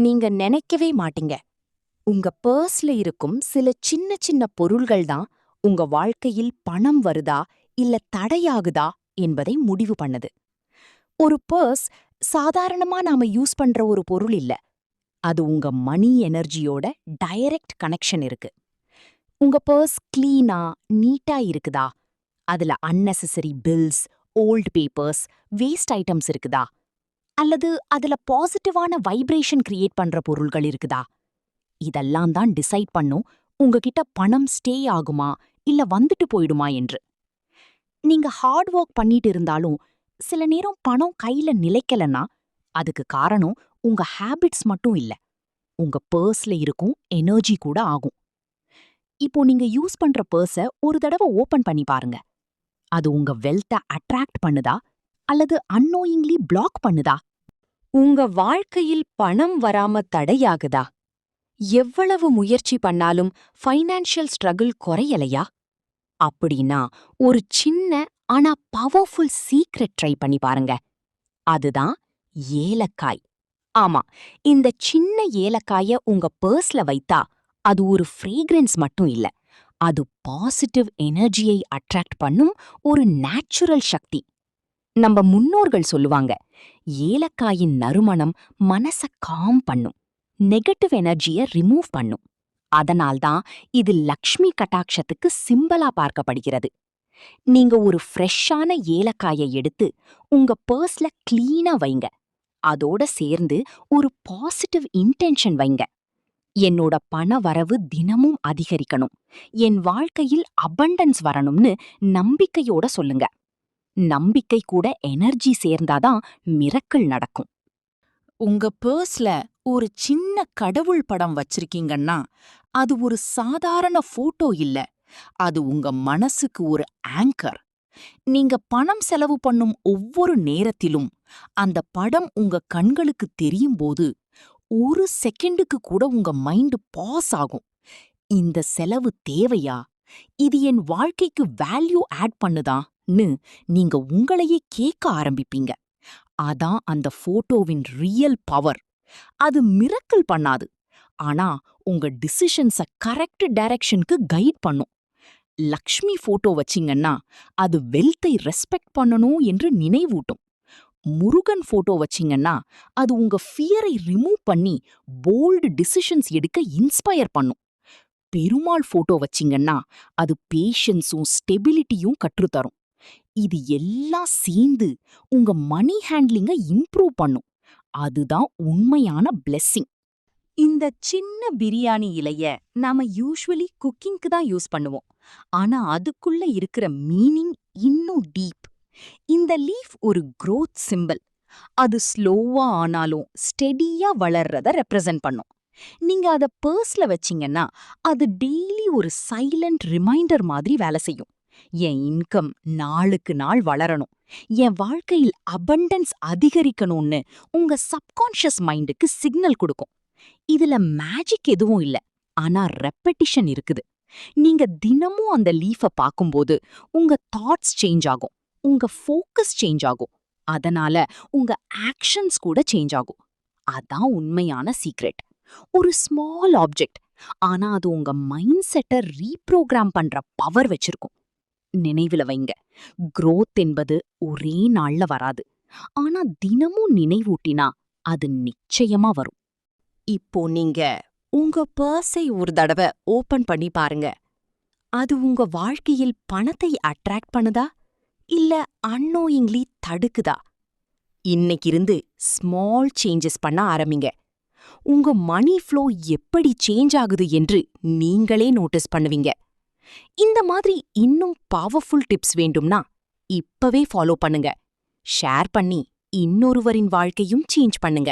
நீங்க நினைக்கவே மாட்டீங்க. உங்க பர்ஸ்ல இருக்கும் சில சின்ன சின்ன பொருள்கள் தான் உங்க வாழ்க்கையில் பணம் வருதா இல்ல தடையாகுதா என்பதை முடிவு பண்ணுது. ஒரு பர்ஸ் சாதாரணமா நாம யூஸ் பண்ற ஒரு பொருள் இல்ல. அது உங்க மணி எனர்ஜியோட டைரக்ட் கனெக்ஷன் இருக்கு. உங்க பர்ஸ் கிளீனா, நீட்டா இருக்குதா? அதுல unnecessary bills, old papers, waste items இருக்குதா? அல்லது அதுல பாசிட்டிவான வைப்ரேஷன் கிரியேட் பண்ற பொருள்கள் இருக்குதா? இதெல்லாம் தான் டிசைட் பண்ணும் உங்ககிட்ட பணம் ஸ்டே ஆகுமா இல்ல வந்துட்டு போயிடுமா என்று. நீங்க ஹார்ட் ஒர்க் பண்ணிட்டு இருந்தாலும் சில நேரம் பணம் கையில நிலைக்கலன்னா அதுக்கு காரணம் உங்க ஹேபிட்ஸ் மட்டும் இல்ல, உங்க பர்ஸ்ல இருக்கும் எனர்ஜி கூட ஆகும். இப்போ நீங்க யூஸ் பண்ற பர்ஸ ஒரு தடவை ஓபன் பண்ணி பாருங்க. அது உங்க வெல்த்த அட்ராக்ட் பண்ணுதா அல்லது அன்னோயிங்லி பிளாக் பண்ணுதா? உங்க வாழ்க்கையில் பணம் வராம தடையாகுதா? எவ்வளவு முயற்சி பண்ணாலும் ஃபைனான்ஷியல் ஸ்ட்ரகிள் குறையலையா? அப்படின்னா ஒரு சின்ன ஆனா பவர்ஃபுல் சீக்ரெட் ட்ரை பண்ணி பாருங்க. அதுதான் ஏலக்காய். ஆமா, இந்த சின்ன ஏலக்காய உங்க பர்ஸ்ல வைத்தா அது ஒரு ஃப்ரேக்ரன்ஸ் மட்டும் இல்ல, அது பாசிட்டிவ் எனர்ஜியை அட்ராக்ட் பண்ணும் ஒரு நேச்சுரல் சக்தி. நம்ம முன்னோர்கள் சொல்லுவாங்க, ஏலக்காயின் நறுமணம் மனச காம் பண்ணும், நெகட்டிவ் எனர்ஜியை ரிமூவ் பண்ணும். அதனால்தான் இது லக்ஷ்மி கட்டாட்சத்துக்கு சிம்பலா பார்க்கப்படுகிறது. நீங்க ஒரு ஃப்ரெஷ்ஷான ஏலக்காயை எடுத்து உங்க பர்ஸ்ல கிளீனா வைங்க. அதோட சேர்ந்து ஒரு பாசிட்டிவ் இன்டென்ஷன் வைங்க. என்னோட பண வரவு தினமும் அதிகரிக்கணும், என் வாழ்க்கையில் அபண்டன்ஸ் வரணும்னு நம்பிக்கையோட சொல்லுங்க. நம்பிக்கை கூட எனர்ஜி சேர்ந்தாதான் மிரக்கிள் நடக்கும். உங்க பர்ஸ்ல ஒரு சின்ன கடவுள் படம் வச்சிருக்கீங்கன்னா அது ஒரு சாதாரண போட்டோ இல்ல, அது உங்க மனசுக்கு ஒரு ஆங்கர். நீங்க பணம் செலவு பண்ணும் ஒவ்வொரு நேரத்திலும் அந்த படம் உங்க கண்களுக்கு தெரியும் போது ஒரு செகண்டுக்கு கூட உங்க மைண்ட் பாஸ் ஆகும். இந்த செலவு தேவையா? இது என் வாழ்க்கைக்கு வேல்யூ ஆட் பண்ணுதான்னு நீங்க உங்களையே கேட்க ஆரம்பிப்பீங்க. அதான் அந்த போட்டோவின் ரியல் பவர். அது மிரக்கிள் பண்ணாது, ஆனா உங்க டிசிஷன்ஸ கரெக்ட் டைரக்ஷனுக்கு கைட் பண்ணும். லக்ஷ்மி போட்டோ வச்சிங்கன்னா அது வெல்த்தை ரெஸ்பெக்ட் பண்ணணும் என்று நினைவூட்டும். முருகன் போட்டோ வச்சிங்கன்னா அது உங்க ஃபியரை ரிமூவ் பண்ணி போல்டு டிசிஷன்ஸ் எடுக்க இன்ஸ்பயர் பண்ணும். பெருமாள் போட்டோ வச்சிங்கன்னா அது பேஷன்ஸும் ஸ்டெபிலிட்டியும் கற்றுத்தரும். இது எல்லாம் சேர்ந்து உங்க மணி ஹேண்ட்லிங்க இம்ப்ரூவ் பண்ணும். அதுதான் உண்மையான பிளெஸ்ஸிங். இந்த சின்ன பிரியாணி இலைய நாம யூசுவலி குக்கிங்க்கு தான் யூஸ் பண்ணுவோம். ஆனா அதுக்குள்ள இருக்கிற மீனிங் இன்னும் டீப். இந்த லீஃப் ஒரு growth சிம்பல். அது ஸ்லோவா ஆனாலும் ஸ்டெடியா வளர்றத ரெப்ரசன்ட் பண்ணும். நீங்க அத பர்ஸ்ல வச்சீங்கன்னா அது டெய்லி ஒரு சைலண்ட் ரிமைண்டர் மாதிரி வேலை செய்யும். என் இன்கம் நாளுக்கு நாள் வளரணும், என் வாழ்க்கையில் அபண்டன்ஸ் அதிகரிக்கணும்னு உங்க சப்கான்ஷியஸ் மைண்டுக்கு சிக்னல் கொடுக்கும். இதுல மேஜிக் எதுவும் இல்ல, ஆனா ரெப்படிஷன் இருக்குது. நீங்க தினமும் அந்த லீஃப பாக்கும்போது உங்க தாட்ஸ் சேஞ்ச் ஆகும், உங்க ஃபோக்கஸ் சேஞ்ச் ஆகும், அதனால உங்க ஆக்ஷன்ஸ் கூட சேஞ்ச் ஆகும். அதான் உண்மையான சீக்ரெட். ஒரு ஸ்மால் ஆப்ஜெக்ட், ஆனா அது உங்க மைண்ட் செட்டை ரீப்ரோகிராம் பண்ற பவர் வச்சிருக்கும். நினைவுல வைங்க, growth என்பது ஒரே நாள்ல வராது, ஆனா தினமும் நினைவூட்டினா அது நிச்சயமா வரும். இப்போ நீங்க உங்க பர்ஸை ஒரு தடவை ஓபன் பண்ணி பாருங்க. அது உங்க வாழ்க்கையில் பணத்தை அட்ராக்ட் பண்ணுதா இல்ல அன்னோயிங்லி தடுக்குதா? இன்னைக்கிருந்து ஸ்மால் சேஞ்சஸ் பண்ண ஆரம்பிங்க. உங்க மணி ஃப்ளோ எப்படி சேஞ்ச் ஆகுது என்று நீங்களே நோட்டீஸ் பண்ணுவீங்க. இந்த மாதிரி இன்னும் பவர்ஃபுல் டிப்ஸ் வேண்டும்னா இப்பவே ஃபாலோ பண்ணுங்க. ஷேர் பண்ணி இன்னொருவரின் வாழ்க்கையும் சேஞ்ச் பண்ணுங்க.